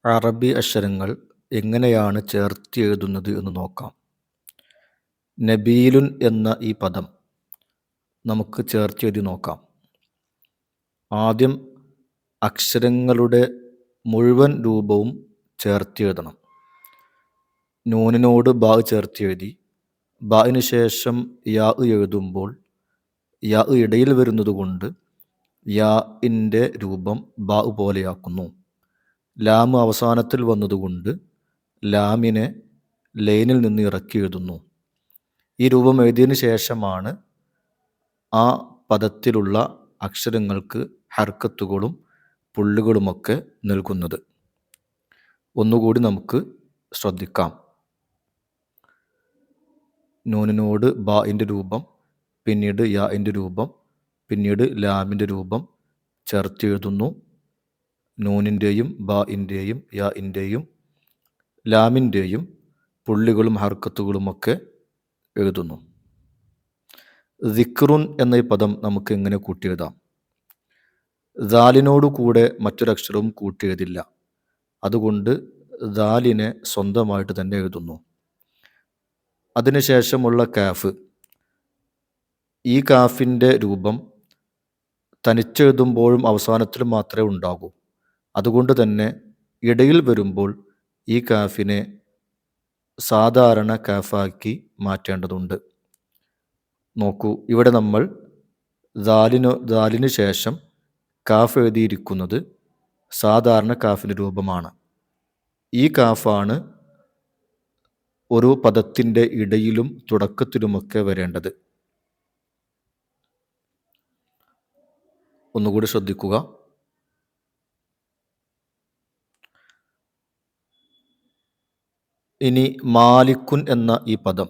അറബി അക്ഷരങ്ങൾ എങ്ങനെയാണ് ചേർത്തെഴുതുന്നത് എന്ന് നോക്കാം. നബീലുൻ എന്ന ഈ പദം നമുക്ക് ചേർത്തെഴുതി നോക്കാം. ആദ്യം അക്ഷരങ്ങളുടെ മുഴുവൻ രൂപവും ചേർത്തെഴുതണം. നൂനിനോട് ബാ ചേർത്തെഴുതി, ബായിന് ശേഷം യാ എഴുതുമ്പോൾ യാ ഇടയിൽ വരുന്നത് കൊണ്ട് യാഇൻ്റെ രൂപം ബാ പോലെയാക്കുന്നു. ലാം അവസാനത്തിൽ വന്നതുകൊണ്ട് ലാമിനെ ലൈനിൽ നിന്ന് ഇറക്കി എഴുതുന്നു. ഈ രൂപം എഴുതിയതിന് ശേഷമാണ് ആ പദത്തിലുള്ള അക്ഷരങ്ങൾക്ക് ഹർക്കത്തുകളും പുള്ളുകളുമൊക്കെ നൽകുന്നത്. ഒന്നുകൂടി നമുക്ക് ശ്രദ്ധിക്കാം. നൂനിനോട് ബാഇൻ്റെ രൂപം, പിന്നീട് യാഇൻ്റെ രൂപം, പിന്നീട് ലാമിൻ്റെ രൂപം ചേർത്തെഴുതുന്നു. നൂനിൻ്റെയും ബാഇൻ്റെയും യാഇൻ്റെയും ലാമിൻ്റെയും പുള്ളികളും ഹർക്കത്തുകളുമൊക്കെ എഴുതുന്നു. ദിക്റുൻ എന്ന ഈ പദം നമുക്ക് എങ്ങനെ കൂട്ടിയെഴുതാം? ദാലിനോട് കൂടെ മറ്റൊരക്ഷരവും കൂട്ടിയെഴുതില്ല. അതുകൊണ്ട് ദാലിനെ സ്വന്തമായിട്ട് തന്നെ എഴുതുന്നു. അതിനുശേഷമുള്ള കാഫ്, ഈ കാഫിൻ്റെ രൂപം തനിച്ചെഴുതുമ്പോഴും അവസാനത്തിലും മാത്രമേ ഉണ്ടാകൂ. അതുകൊണ്ട് തന്നെ ഇടയിൽ വരുമ്പോൾ ഈ കാഫിനെ സാധാരണ കാഫാക്കി മാറ്റേണ്ടതുണ്ട്. നോക്കൂ, ഇവിടെ നമ്മൾ ദാലിന് ശേഷം കാഫ് എഴുതിയിരിക്കുന്നത് സാധാരണ കാഫിൻ്റെ രൂപമാണ്. ഈ കാഫാണ് ഒരു പദത്തിൻ്റെ ഇടയിലും തുടക്കത്തിലുമൊക്കെ വരേണ്ടത്. ഒന്നുകൂടി ശ്രദ്ധിക്കുക. ഇനി മാലിക്കുൻ എന്ന ഈ പദം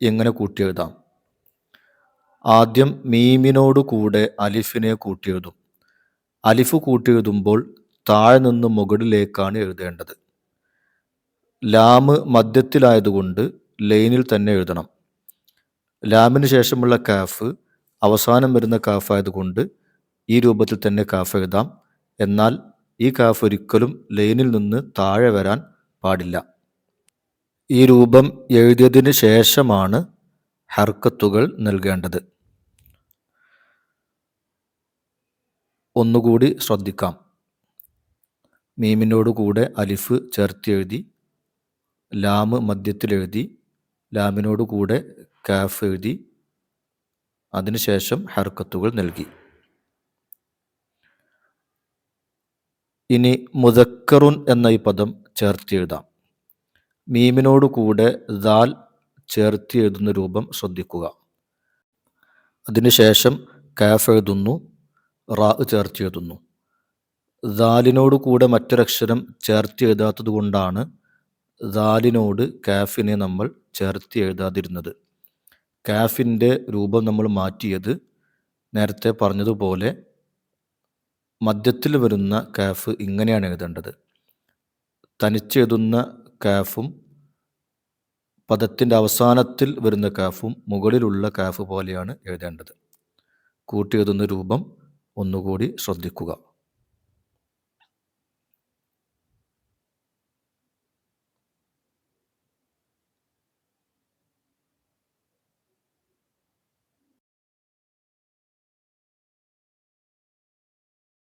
എങ്ങനെ കൂട്ടിയെഴുതാം? ആദ്യം മീമിനോട് കൂടെ അലിഫിനെ കൂട്ടിയെഴുതും. അലിഫ് കൂട്ടിയെഴുതുമ്പോൾ താഴെ നിന്ന് മുകളിലേക്കാണ് എഴുതേണ്ടത്. ലാമ് മധ്യത്തിലായതുകൊണ്ട് ലൈനിൽ തന്നെ എഴുതണം. ലാമിന് ശേഷമുള്ള കാഫ് അവസാനം വരുന്ന കാഫായതുകൊണ്ട് ഈ രൂപത്തിൽ തന്നെ കാഫ് എഴുതാം. എന്നാൽ ഈ കാഫ് ഒരിക്കലും ലൈനിൽ നിന്ന് താഴെ വരാൻ പാടില്ല. ഈ രൂപം എഴുതിയതിന് ശേഷമാണ് ഹർക്കത്തുകൾ നൽകേണ്ടത്. ഒന്നുകൂടി ശ്രദ്ധിക്കാം. മീമിനോട് കൂടെ അലിഫ് ചേർത്തെഴുതി, ലാമ് മധ്യത്തിലെഴുതി, ലാമിനോട് കൂടെ കാഫ് എഴുതി, അതിനുശേഷം ഹർക്കത്തുകൾ നൽകി. ഇനി മുദക്കറുൻ എന്ന ഈ പദം ചേർത്തെഴുതാം. മീമിനോട് കൂടെ ദാൽ ചേർത്ത് എഴുതുന്ന രൂപം ശ്രദ്ധിക്കുക. അതിനുശേഷം കാഫ് എഴുതുന്നു, റാ ചേർത്ത് എഴുതുന്നു. ദാലിനോട് കൂടെ മറ്റൊരക്ഷരം ചേർത്ത് എഴുതാത്തത് കൊണ്ടാണ് ദാലിനോട് കാഫിനെ നമ്മൾ ചേർത്ത് എഴുതാതിരുന്നത്. കാഫിൻ്റെ രൂപം നമ്മൾ മാറ്റിയത് നേരത്തെ പറഞ്ഞതുപോലെ മധ്യത്തിൽ വരുന്ന കാഫ് ഇങ്ങനെയാണ് എഴുതേണ്ടത്. തനിച്ചെഴുതുന്ന കാഫും പദത്തിൻ്റെ അവസാനത്തിൽ വരുന്ന കാഫും മുകളിലുള്ള കാഫ് പോലെയാണ് എഴുതേണ്ടത്. കൂട്ടിയെഴുതുന്ന രൂപം ഒന്നുകൂടി ശ്രദ്ധിക്കുക.